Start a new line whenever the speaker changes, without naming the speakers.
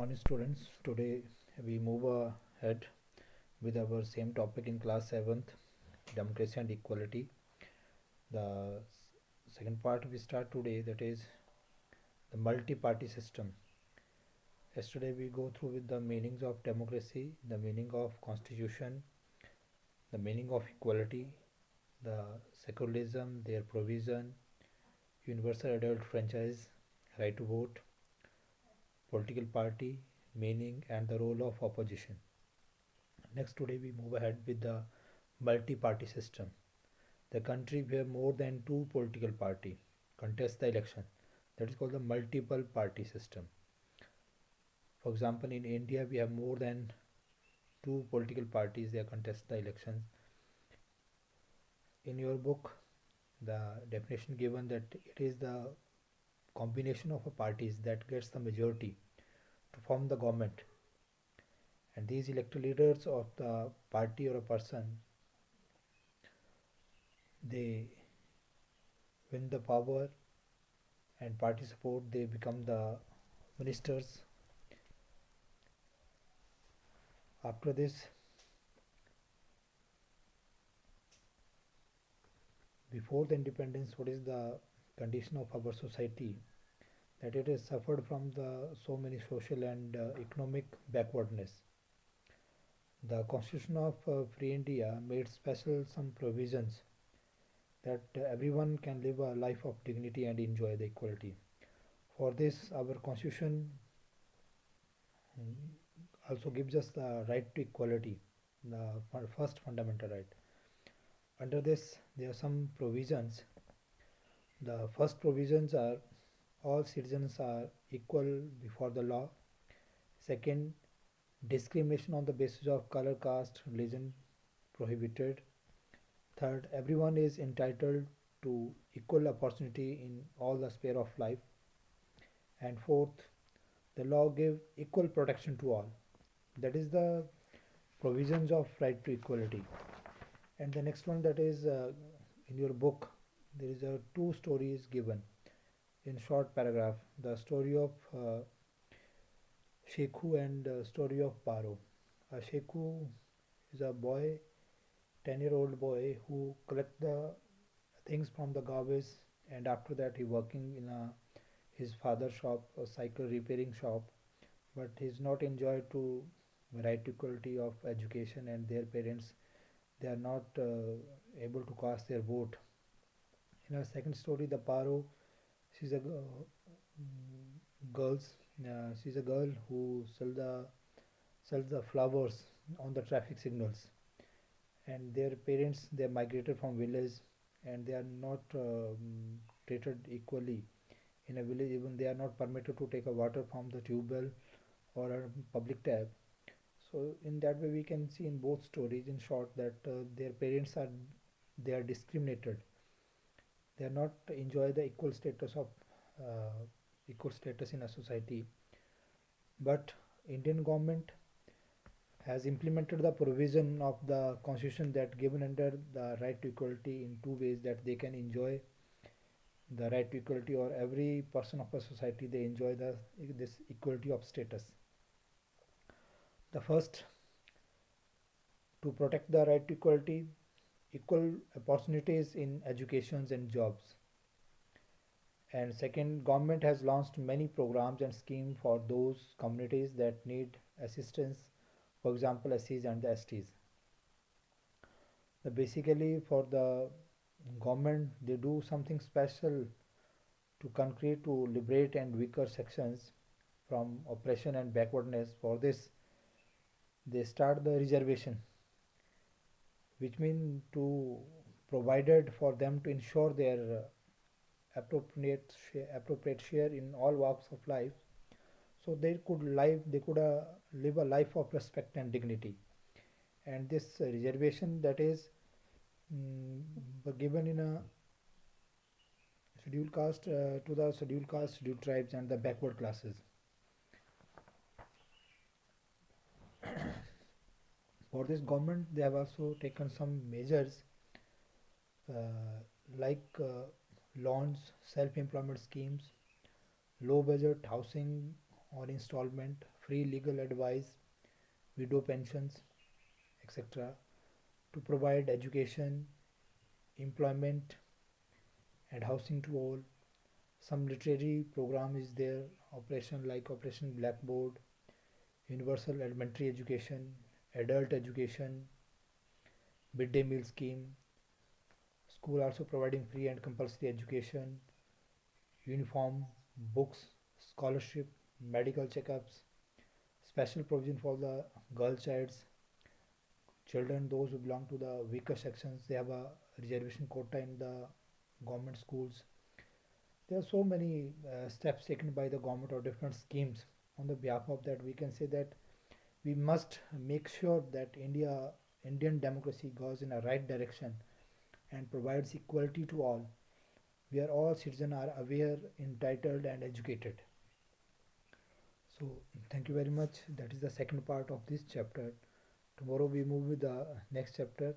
Morning students. Today we move ahead with our same topic in class 7th, democracy and equality. The second part we start today, that is the multi-party system. Yesterday we go through with the meanings of democracy, the meaning of constitution, the meaning of equality, the secularism, their provision, universal adult franchise, right to vote, political party, meaning and the role of opposition. Next, today we move ahead with the multi-party system. The country where more than two political party contest the election. That is called the multiple party system. For example, in India we have more than two political parties that contest the elections. In your book, the definition given that it is the combination of a parties that gets the majority to form the government, and these elected leaders of the party or a person, they win the power and party support, they become the ministers. After this, before the independence, what is the condition of our society? That it has suffered from the so many social and economic backwardness. The Constitution of Free India made special some provisions that everyone can live a life of dignity and enjoy the equality. For this, our Constitution also gives us the right to equality, the first fundamental right. Under this, there are some provisions. The first provisions are all citizens are equal before the law. Second, discrimination on the basis of color, caste, religion prohibited. Third, everyone is entitled to equal opportunity in all the sphere of life. And fourth, the law give equal protection to all. That is the provisions of right to equality. And the next one, that is in your book, there is two stories given in short paragraph. The story of Shekhu and story of Paro. Shekhu is a boy, 10-year-old boy who collect the things from the garbage, and after that he working in his father's shop, a cycle repairing shop, but he's not enjoyed to right equality of education, and their parents, they are not able to cast their vote. In our second story, the Paro, she's a girls. She's a girl who sells the flowers on the traffic signals, and their parents, they migrated from village, and they are not treated equally in a village. Even they are not permitted to take a water from the tube well or a public tap. So in that way we can see in both stories in short that their parents are, they are discriminated. They are not enjoy the equal status in a society. But Indian government has implemented the provision of the constitution that given under the right to equality in two ways, that they can enjoy the right to equality, or every person of a society, they enjoy this equality of status. The first, to protect the right to equality, equal opportunities in educations and jobs. And second, government has launched many programs and schemes for those communities that need assistance, for example SCs and the STs. Basically for the government, they do something special to concrete to liberate and weaker sections from oppression and backwardness. For this, they start the reservation, which mean to provided for them to ensure their appropriate share in all walks of life, so they could live a life of respect and dignity. And this reservation, that is given in a scheduled caste to the scheduled caste, scheduled tribes and the backward classes. For this government, they have also taken some measures like launch self-employment schemes, low budget housing on installment, free legal advice, widow pensions, etc. To provide education, employment, and housing to all. Some literary program is there, operation like Operation Blackboard, universal elementary education, adult education, midday meal scheme. School also providing free and compulsory education, uniform, books, scholarship, medical checkups, special provision for the girl childs, children, those who belong to the weaker sections, they have a reservation quota in the government schools. There are so many steps taken by the government or different schemes. On the behalf of that, we can say that we must make sure that Indian democracy goes in a right direction and provides equality to all, where all citizens are aware, entitled, and educated. So, thank you very much. That is the second part of this chapter. Tomorrow we move with the next chapter.